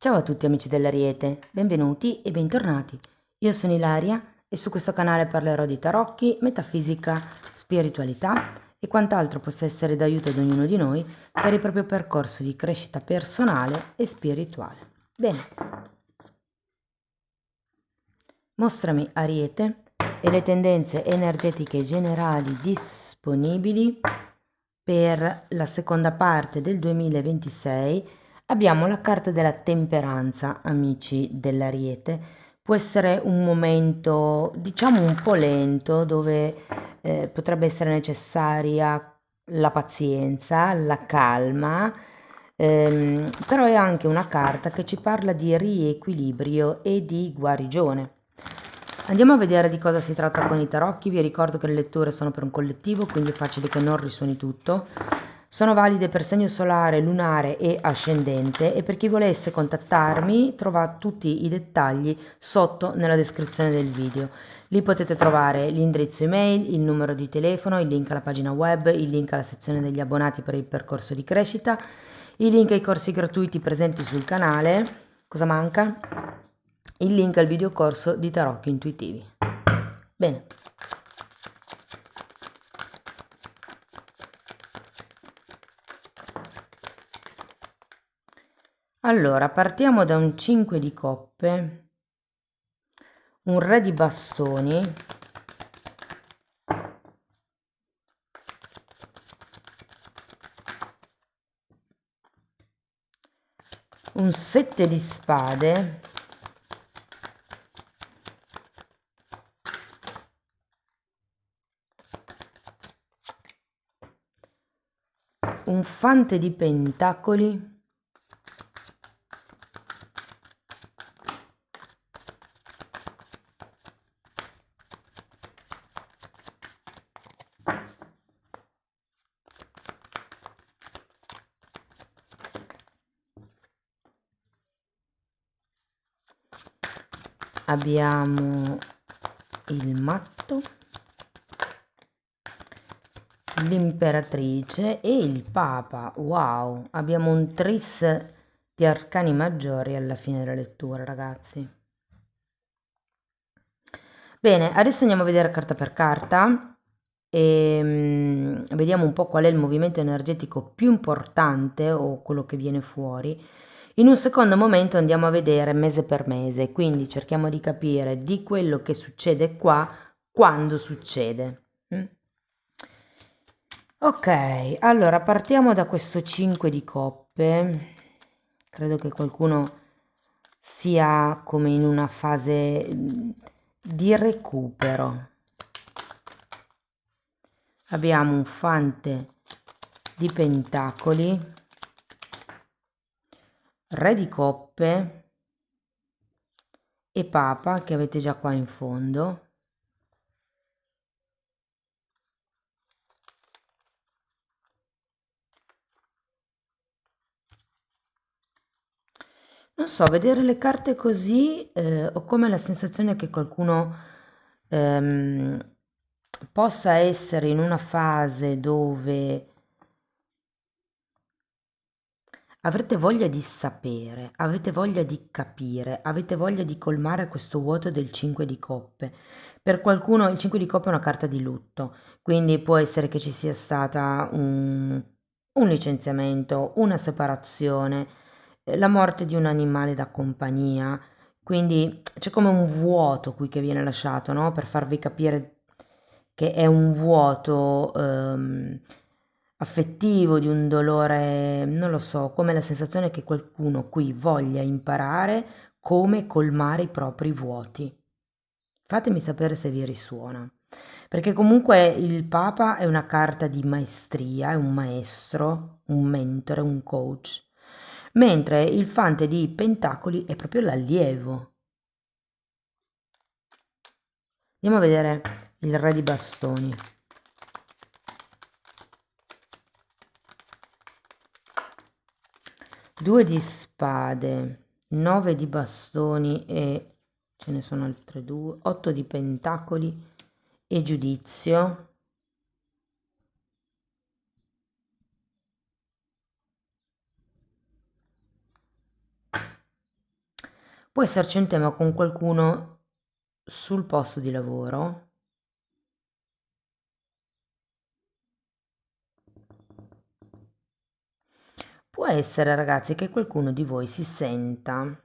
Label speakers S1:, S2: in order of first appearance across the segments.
S1: Ciao a tutti amici dell'Ariete, benvenuti e bentornati. Io sono Ilaria e su questo canale parlerò di tarocchi, metafisica, spiritualità e quant'altro possa essere d'aiuto ad ognuno di noi per il proprio percorso di crescita personale e spirituale. Bene, mostrami Ariete e le tendenze energetiche generali disponibili per la seconda parte del 2026. Abbiamo la carta della temperanza, amici dell'Ariete. Può essere un momento, diciamo, un po' lento, dove potrebbe essere necessaria la pazienza, la calma, però è anche una carta che ci parla di riequilibrio e di guarigione. Andiamo a vedere di cosa si tratta con i tarocchi. Vi ricordo che le letture sono per un collettivo, quindi è facile che non risuoni tutto. Sono valide per segno solare, lunare e ascendente, e per chi volesse contattarmi trova tutti i dettagli sotto nella descrizione del video. Lì potete trovare l'indirizzo email, il numero di telefono, il link alla pagina web, il link alla sezione degli abbonati per il percorso di crescita, i link ai corsi gratuiti presenti sul canale. Cosa manca? Il link al videocorso di tarocchi intuitivi. Bene. Allora, partiamo da un 5 di coppe, un re di bastoni, un 7 di spade, un fante di pentacoli, abbiamo il matto, l'imperatrice e il papa. Wow, abbiamo un tris di arcani maggiori alla fine della lettura, ragazzi. Bene, adesso andiamo a vedere carta per carta e vediamo un po' qual è il movimento energetico più importante o quello che viene fuori. In un secondo momento andiamo a vedere mese per mese, quindi cerchiamo di capire di quello che succede qua quando succede. Ok, allora partiamo da questo 5 di coppe. Credo che qualcuno sia come in una fase di recupero. Abbiamo un fante di pentacoli, re di coppe e papa che avete già qua in fondo. Non so, vedere le carte così ho come la sensazione che qualcuno ehm, possa essere in una fase dove avrete voglia di sapere, avete voglia di capire, avete voglia di colmare questo vuoto del 5 di coppe. Per qualcuno il 5 di coppe è una carta di lutto, quindi può essere che ci sia stata un licenziamento, una separazione, la morte di un animale da compagnia. Quindi c'è come un vuoto qui che viene lasciato, no? Per farvi capire che è un vuoto affettivo, di un dolore, non lo so, come la sensazione che qualcuno qui voglia imparare come colmare i propri vuoti. Fatemi sapere se vi risuona, perché comunque il Papa è una carta di maestria, è un maestro, un mentore, un coach, mentre il Fante di Pentacoli è proprio l'allievo. Andiamo a vedere il Re di Bastoni. Due di spade, 9 di bastoni e ce ne sono altre due, 8 di pentacoli e giudizio. Può esserci un tema con qualcuno sul posto di lavoro. Può essere, ragazzi, che qualcuno di voi si senta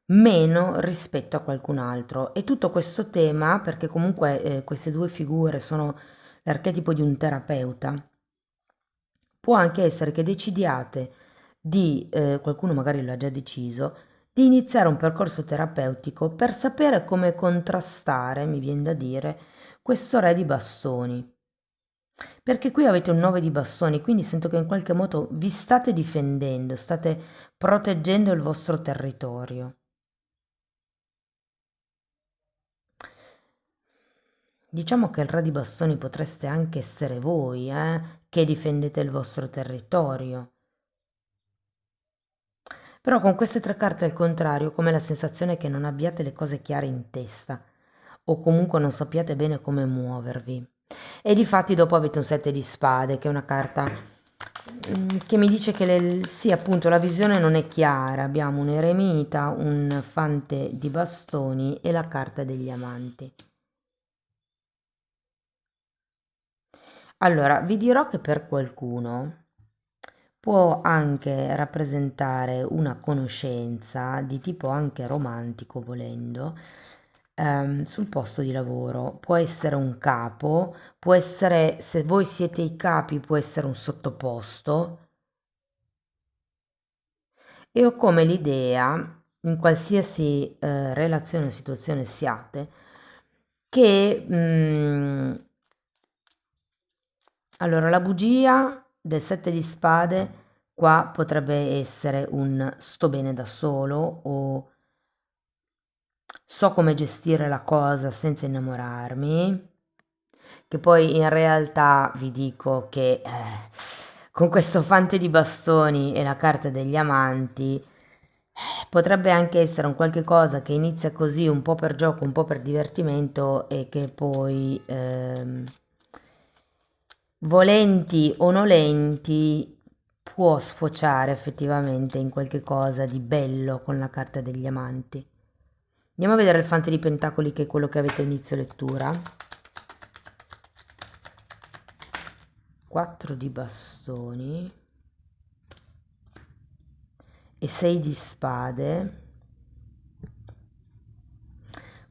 S1: meno rispetto a qualcun altro e tutto questo tema, perché comunque queste due figure sono l'archetipo di un terapeuta, può anche essere che decidiate di, qualcuno magari l'ha già deciso, di iniziare un percorso terapeutico per sapere come contrastare, mi viene da dire, questo re di bastoni. Perché qui avete un 9 di bastoni, quindi sento che in qualche modo vi state difendendo, state proteggendo il vostro territorio. Diciamo che il re di bastoni potreste anche essere voi, che difendete il vostro territorio. Però con queste tre carte al contrario, come la sensazione che non abbiate le cose chiare in testa, o comunque non sappiate bene come muovervi. E difatti dopo avete un 7 di spade, che è una carta che mi dice che sì, appunto, la visione non è chiara. Abbiamo un eremita, un fante di bastoni e la carta degli amanti. Allora, vi dirò che per qualcuno può anche rappresentare una conoscenza di tipo anche romantico, volendo, sul posto di lavoro. Può essere un capo, può essere, se voi siete i capi, può essere un sottoposto. E ho come l'idea, in qualsiasi relazione o situazione siate, che allora la bugia del 7 di spade qua potrebbe essere un sto bene da solo o so come gestire la cosa senza innamorarmi, che poi in realtà vi dico che con questo fante di bastoni e la carta degli amanti potrebbe anche essere un qualche cosa che inizia così un po' per gioco, un po' per divertimento e che poi volenti o nolenti può sfociare effettivamente in qualche cosa di bello con la carta degli amanti. Andiamo a vedere il fante di pentacoli, che è quello che avete a inizio lettura. 4 di bastoni e 6 di spade.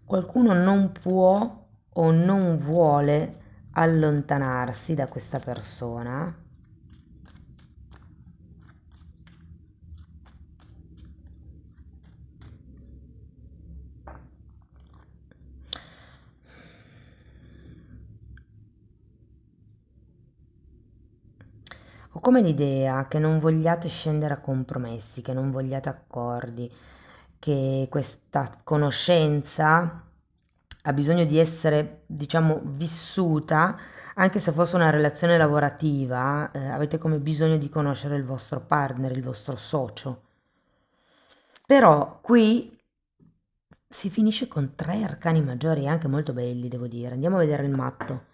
S1: Qualcuno non può o non vuole allontanarsi da questa persona. Ho come l'idea che non vogliate scendere a compromessi, che non vogliate accordi, che questa conoscenza ha bisogno di essere, diciamo, vissuta, anche se fosse una relazione lavorativa, avete come bisogno di conoscere il vostro partner, il vostro socio. Però qui si finisce con tre arcani maggiori, anche molto belli, devo dire. Andiamo a vedere il matto.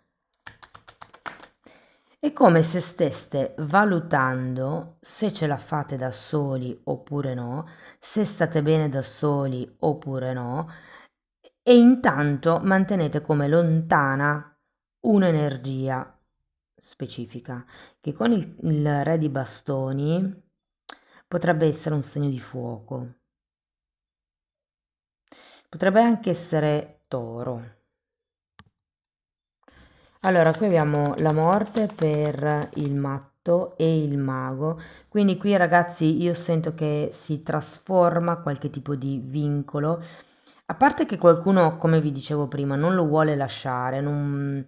S1: È come se steste valutando se ce la fate da soli oppure no, se state bene da soli oppure no, e intanto mantenete come lontana un'energia specifica, che con il re di bastoni potrebbe essere un segno di fuoco, potrebbe anche essere toro. Allora, qui abbiamo la morte per il matto e il mago, quindi qui ragazzi io sento che si trasforma qualche tipo di vincolo, a parte che qualcuno, come vi dicevo prima, non lo vuole lasciare, non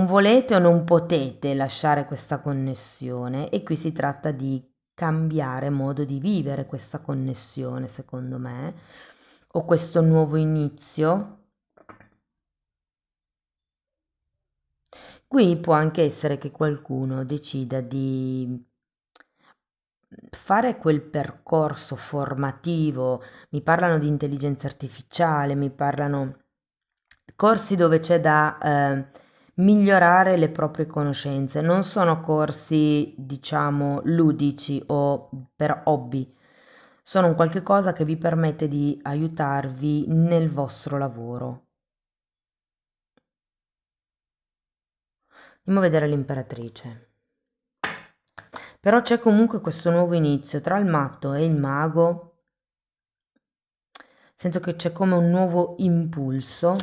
S1: volete o non potete lasciare questa connessione e qui si tratta di cambiare modo di vivere questa connessione, secondo me, o questo nuovo inizio. Qui può anche essere che qualcuno decida di fare quel percorso formativo, mi parlano di intelligenza artificiale, mi parlano corsi dove c'è da migliorare le proprie conoscenze, non sono corsi, diciamo, ludici o per hobby, sono un qualche cosa che vi permette di aiutarvi nel vostro lavoro. Andiamo a vedere l'imperatrice. Però c'è comunque questo nuovo inizio tra il matto e il mago. Sento che c'è come un nuovo impulso.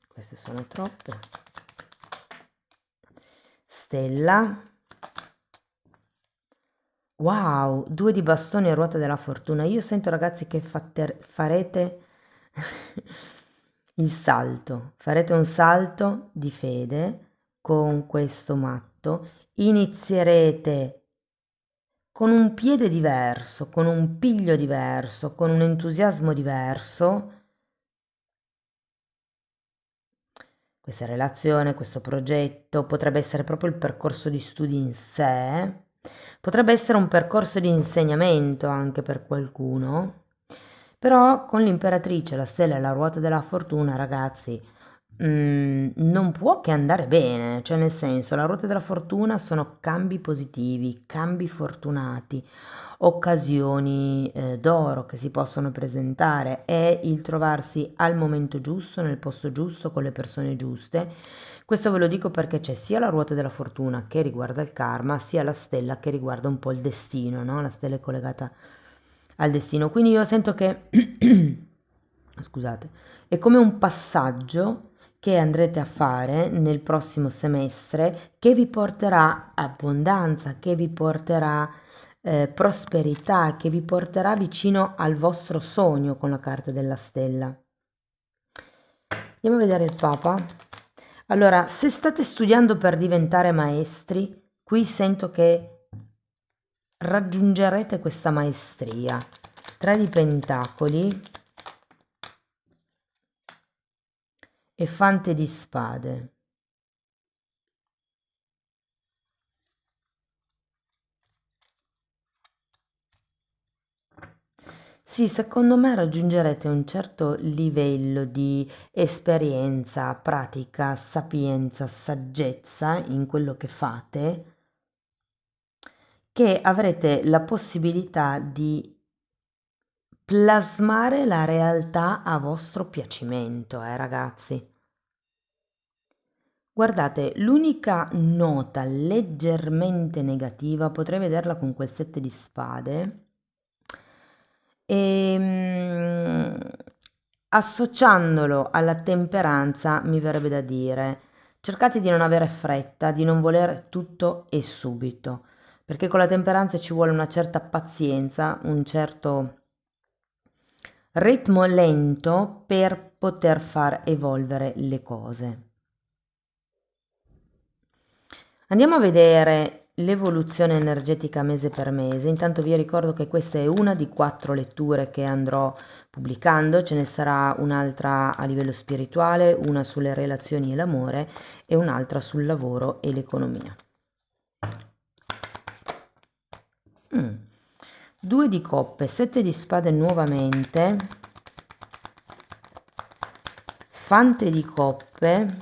S1: Queste sono troppe. Stella. Wow, 2 di bastoni e ruota della fortuna. Io sento ragazzi che farete il salto, farete un salto di fede con questo matto, inizierete con un piede diverso, con un piglio diverso, con un entusiasmo diverso questa relazione, questo progetto, potrebbe essere proprio il percorso di studi in sé, potrebbe essere un percorso di insegnamento anche per qualcuno, però con l'imperatrice, la stella e la ruota della fortuna, ragazzi, non può che andare bene, cioè nel senso, la ruota della fortuna sono cambi positivi, cambi fortunati, occasioni d'oro che si possono presentare, è il trovarsi al momento giusto, nel posto giusto, con le persone giuste. Questo ve lo dico perché c'è sia la ruota della fortuna che riguarda il karma, sia la stella che riguarda un po' il destino, no? La stella è collegata al destino. Quindi io sento che, scusate, è come un passaggio che andrete a fare nel prossimo semestre che vi porterà abbondanza, che vi porterà prosperità, che vi porterà vicino al vostro sogno con la carta della stella. Andiamo a vedere il Papa. Allora, se state studiando per diventare maestri, qui sento che raggiungerete questa maestria. 3 di pentacoli e fante di spade. Sì, secondo me raggiungerete un certo livello di esperienza, pratica, sapienza, saggezza in quello che fate, che avrete la possibilità di plasmare la realtà a vostro piacimento, ragazzi. Guardate, l'unica nota leggermente negativa, potrei vederla con quel 7 di spade, associandolo alla temperanza mi verrebbe da dire, cercate di non avere fretta, di non voler tutto e subito, perché con la temperanza ci vuole una certa pazienza, un certo ritmo lento per poter far evolvere le cose. Andiamo a vedere l'evoluzione energetica mese per mese. Intanto vi ricordo che questa è una di 4 letture che andrò pubblicando, ce ne sarà un'altra a livello spirituale, una sulle relazioni e l'amore e un'altra sul lavoro e l'economia. 2 di coppe, 7 di spade nuovamente, fante di coppe,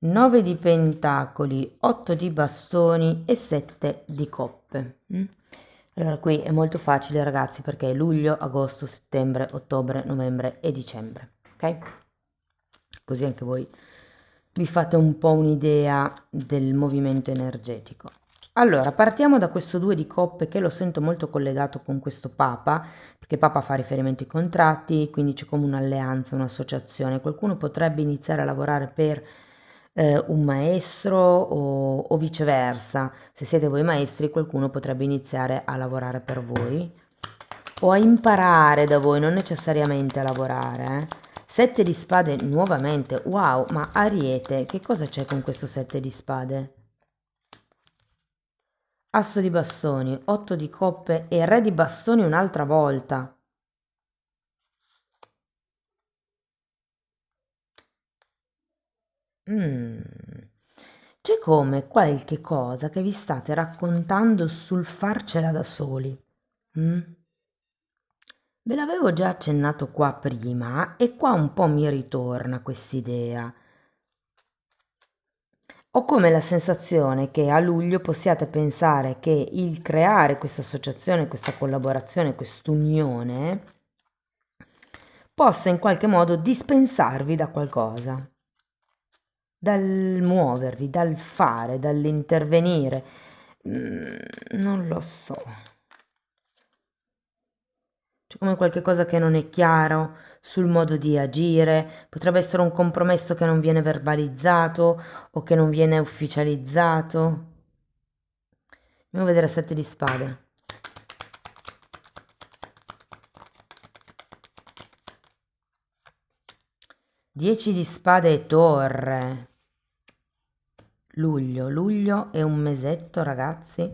S1: 9 di pentacoli, 8 di bastoni e 7 di coppe. Allora qui è molto facile ragazzi perché è luglio, agosto, settembre, ottobre, novembre e dicembre, ok? Così anche voi vi fate un po' un'idea del movimento energetico. Allora, partiamo da questo 2 di coppe che lo sento molto collegato con questo Papa, perché Papa fa riferimento ai contratti, quindi c'è come un'alleanza, un'associazione. Qualcuno potrebbe iniziare a lavorare per un maestro o viceversa. Se siete voi maestri, qualcuno potrebbe iniziare a lavorare per voi o a imparare da voi, non necessariamente a lavorare. 7 di spade nuovamente, wow, ma Ariete, che cosa c'è con questo 7 di spade? Asso di bastoni, 8 di coppe e re di bastoni un'altra volta. C'è come qualche cosa che vi state raccontando sul farcela da soli. Mm? Ve l'avevo già accennato qua prima e qua un po' mi ritorna quest'idea. Ho come la sensazione che a luglio possiate pensare che il creare questa associazione, questa collaborazione, quest'unione possa in qualche modo dispensarvi da qualcosa, dal muovervi, dal fare, dall'intervenire. Non lo so. C'è come qualche cosa che non è chiaro sul modo di agire, potrebbe essere un compromesso che non viene verbalizzato o che non viene ufficializzato. Andiamo a vedere 7 di spade. Dieci di spade e torre. Luglio è un mesetto, ragazzi.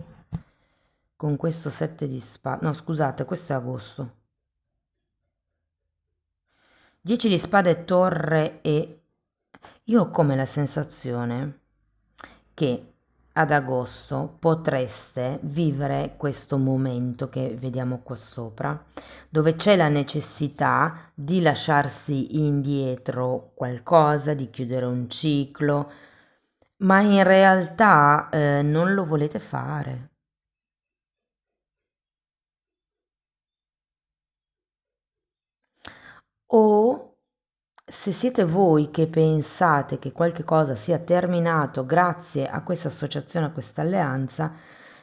S1: Con questo 7 di spade. No, scusate, questo è agosto. 10 di spade, torre e... Io ho come la sensazione che ad agosto potreste vivere questo momento che vediamo qua sopra, dove c'è la necessità di lasciarsi indietro qualcosa, di chiudere un ciclo, ma in realtà non lo volete fare. O se siete voi che pensate che qualche cosa sia terminato grazie a questa associazione, a questa alleanza,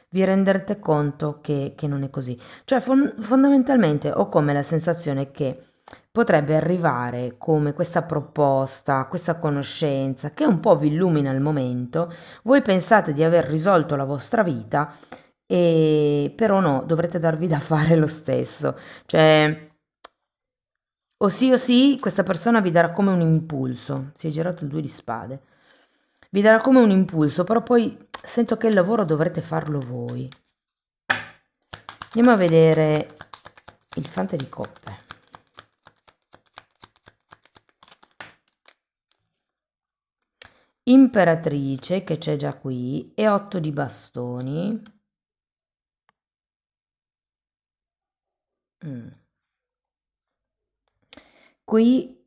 S1: vi renderete conto che non è così. Cioè, fondamentalmente ho come la sensazione che potrebbe arrivare come questa proposta, questa conoscenza che un po' vi illumina il momento, voi pensate di aver risolto la vostra vita e però no, dovrete darvi da fare lo stesso. Cioè, o sì, questa persona vi darà come un impulso. Si è girato il 2 di spade. Vi darà come un impulso, però poi sento che il lavoro dovrete farlo voi. Andiamo a vedere il fante di coppe. Imperatrice, che c'è già qui, e 8 di bastoni. Qui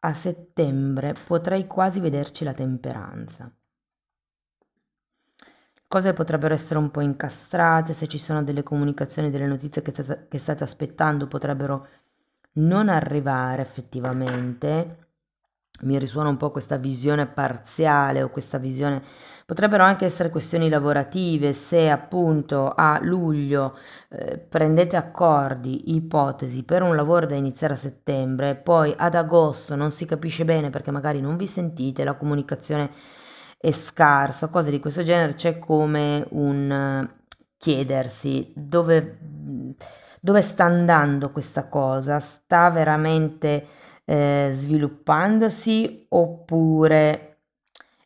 S1: a settembre potrei quasi vederci la temperanza. Cose potrebbero essere un po' incastrate, se ci sono delle comunicazioni, delle notizie che state aspettando, potrebbero non arrivare effettivamente. Mi risuona un po' questa visione parziale o questa visione, potrebbero anche essere questioni lavorative, se appunto a luglio prendete accordi, ipotesi per un lavoro da iniziare a settembre, poi ad agosto non si capisce bene perché magari non vi sentite, la comunicazione è scarsa, cose di questo genere, c'è come un chiedersi dove sta andando questa cosa, sta veramente sviluppandosi oppure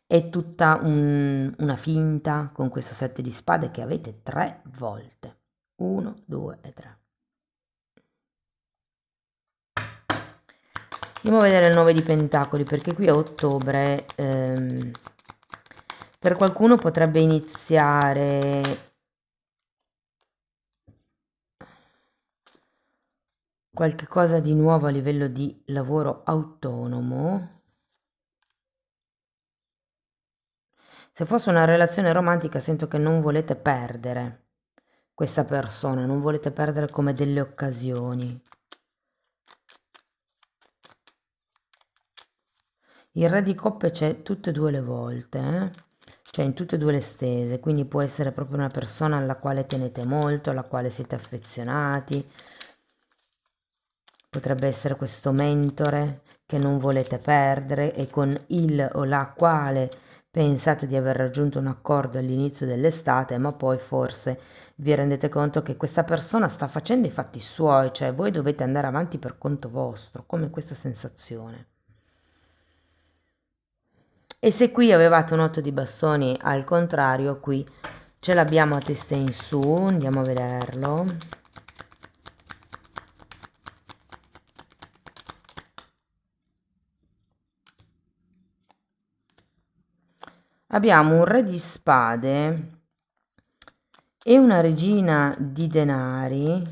S1: è tutta una finta con questo 7 di spade che avete 3 volte. 1, 2 e 3. Andiamo a vedere il 9 di pentacoli perché qui a ottobre per qualcuno potrebbe iniziare qualche cosa di nuovo a livello di lavoro autonomo. Se fosse una relazione romantica sento che non volete perdere questa persona, non volete perdere come delle occasioni. Il re di coppe c'è tutte e due le volte, cioè in tutte e due le stese, quindi può essere proprio una persona alla quale tenete molto, alla quale siete affezionati. Potrebbe essere questo mentore che non volete perdere e con il o la quale pensate di aver raggiunto un accordo all'inizio dell'estate, ma poi forse vi rendete conto che questa persona sta facendo i fatti suoi, cioè voi dovete andare avanti per conto vostro, come questa sensazione. E se qui avevate un 8 di bastoni al contrario, qui ce l'abbiamo a testa in su, andiamo a vederlo. Abbiamo un re di spade e una regina di denari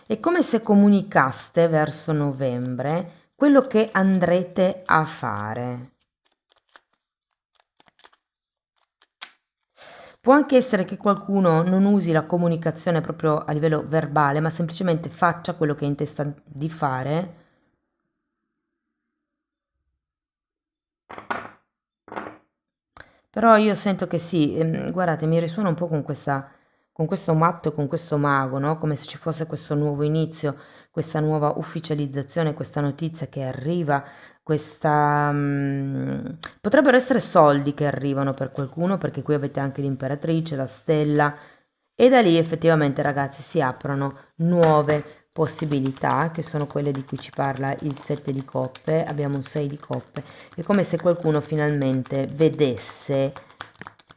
S1: È come se comunicaste verso novembre quello che andrete a fare. Può anche essere che qualcuno non usi la comunicazione proprio a livello verbale, ma semplicemente faccia quello che è in testa di fare. Però io sento che sì, guardate, mi risuona un po' con questo matto e con questo mago, no? Come se ci fosse questo nuovo inizio, questa nuova ufficializzazione, questa notizia che arriva, potrebbero essere soldi che arrivano per qualcuno, perché qui avete anche l'imperatrice, la stella, e da lì effettivamente, ragazzi, si aprono nuove possibilità, che sono quelle di cui ci parla il 7 di coppe, abbiamo un 6 di coppe. È come se qualcuno finalmente vedesse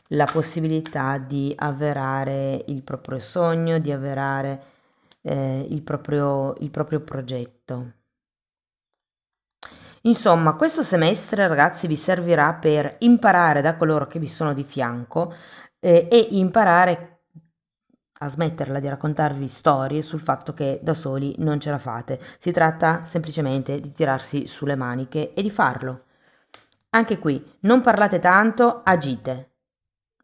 S1: la possibilità di avverare il proprio sogno, di avverare il proprio progetto. Insomma, questo semestre, ragazzi, vi servirà per imparare da coloro che vi sono di fianco e imparare a smetterla di raccontarvi storie sul fatto che da soli non ce la fate. Si tratta semplicemente di tirarsi sulle maniche e di farlo. Anche qui, non parlate tanto, agite.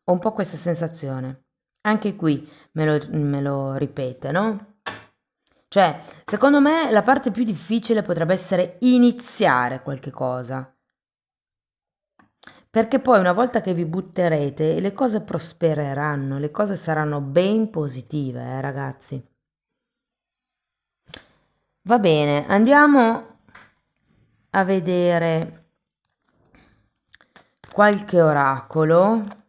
S1: Ho un po' questa sensazione. Anche qui me lo ripete, no? Cioè, secondo me la parte più difficile potrebbe essere iniziare qualche cosa. Perché poi una volta che vi butterete, le cose prospereranno, le cose saranno ben positive, ragazzi. Va bene, andiamo a vedere qualche oracolo.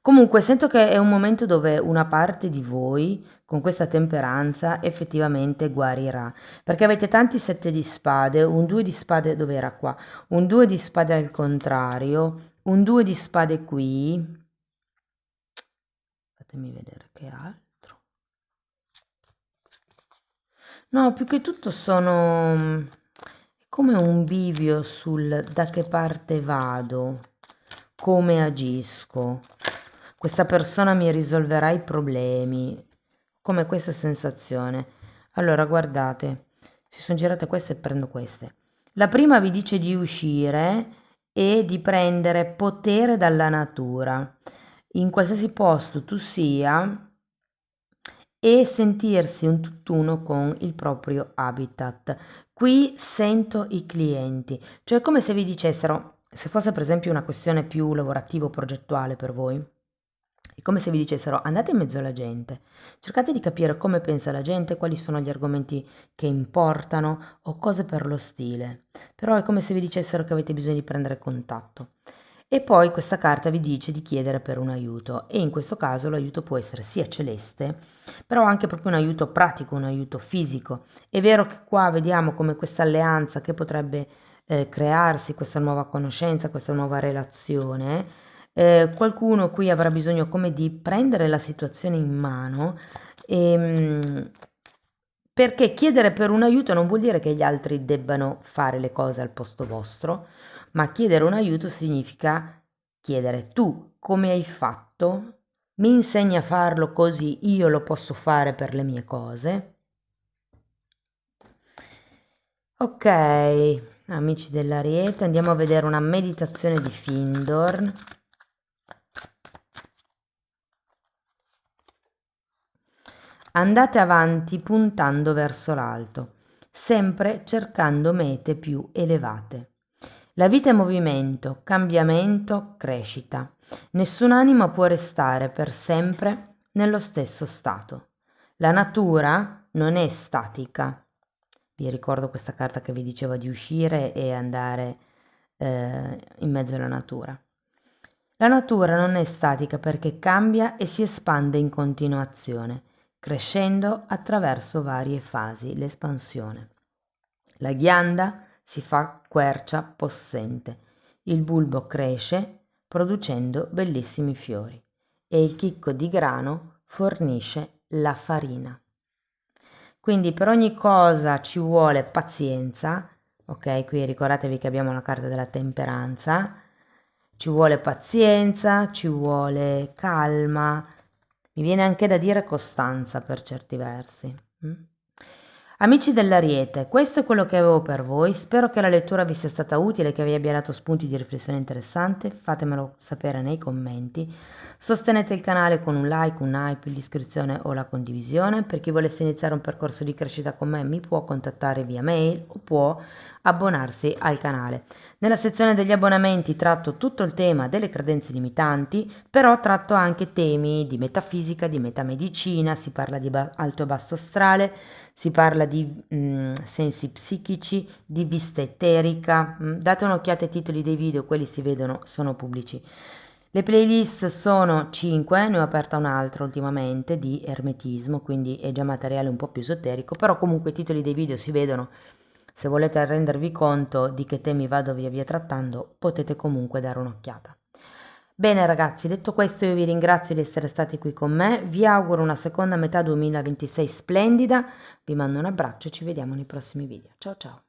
S1: Comunque sento che è un momento dove una parte di voi con questa temperanza effettivamente guarirà, perché avete tanti 7 di spade, un 2 di spade dove era qua, un 2 di spade al contrario, un 2 di spade qui. Fatemi vedere che altro. No, più che tutto sono come un bivio sul da che parte vado, come agisco. Questa persona mi risolverà i problemi, come questa sensazione. Allora, guardate, si sono girate queste e prendo queste. La prima vi dice di uscire e di prendere potere dalla natura, in qualsiasi posto tu sia, e sentirsi un tutt'uno con il proprio habitat. Qui sento i clienti, cioè come se vi dicessero, se fosse per esempio una questione più lavorativa o progettuale per voi, è come se vi dicessero andate in mezzo alla gente, cercate di capire come pensa la gente, quali sono gli argomenti che importano o cose per lo stile. Però è come se vi dicessero che avete bisogno di prendere contatto. E poi questa carta vi dice di chiedere per un aiuto e in questo caso l'aiuto può essere sia celeste, però anche proprio un aiuto pratico, un aiuto fisico. È vero che qua vediamo come questa alleanza che potrebbe crearsi, questa nuova conoscenza, questa nuova relazione, qualcuno qui avrà bisogno come di prendere la situazione in mano, perché chiedere per un aiuto non vuol dire che gli altri debbano fare le cose al posto vostro, ma chiedere un aiuto significa chiedere tu come hai fatto, mi insegni a farlo così io lo posso fare per le mie cose. Ok, amici dell'Ariete, andiamo a vedere una meditazione di Findorn. Andate avanti puntando verso l'alto, sempre cercando mete più elevate. La vita è movimento, cambiamento, crescita. Nessun'anima può restare per sempre nello stesso stato. La natura non è statica. Vi ricordo questa carta che vi diceva di uscire e andare in mezzo alla natura. La natura non è statica perché cambia e si espande in continuazione, crescendo attraverso varie fasi, l'espansione. La ghianda si fa quercia possente, il bulbo cresce producendo bellissimi fiori e il chicco di grano fornisce la farina. Quindi per ogni cosa ci vuole pazienza, ok? Qui ricordatevi che abbiamo la carta della temperanza, ci vuole pazienza, ci vuole calma, mi viene anche da dire costanza per certi versi. Amici dell'Ariete, questo è quello che avevo per voi, spero che la lettura vi sia stata utile, che vi abbia dato spunti di riflessione interessante, fatemelo sapere nei commenti. Sostenete il canale con un like, un hype, l'iscrizione o la condivisione. Per chi volesse iniziare un percorso di crescita con me mi può contattare via mail o può abbonarsi al canale. Nella sezione degli abbonamenti tratto tutto il tema delle credenze limitanti, però tratto anche temi di metafisica, di metamedicina, si parla di alto e basso astrale, si parla di sensi psichici, di vista eterica. Date un'occhiata ai titoli dei video, quelli si vedono, sono pubblici. Le playlist sono 5, ne ho aperta un'altra ultimamente di ermetismo, quindi è già materiale un po' più esoterico, però comunque i titoli dei video si vedono. Se volete rendervi conto di che temi vado via via trattando, potete comunque dare un'occhiata. Bene ragazzi, detto questo io vi ringrazio di essere stati qui con me, vi auguro una seconda metà 2026 splendida, vi mando un abbraccio e ci vediamo nei prossimi video. Ciao ciao!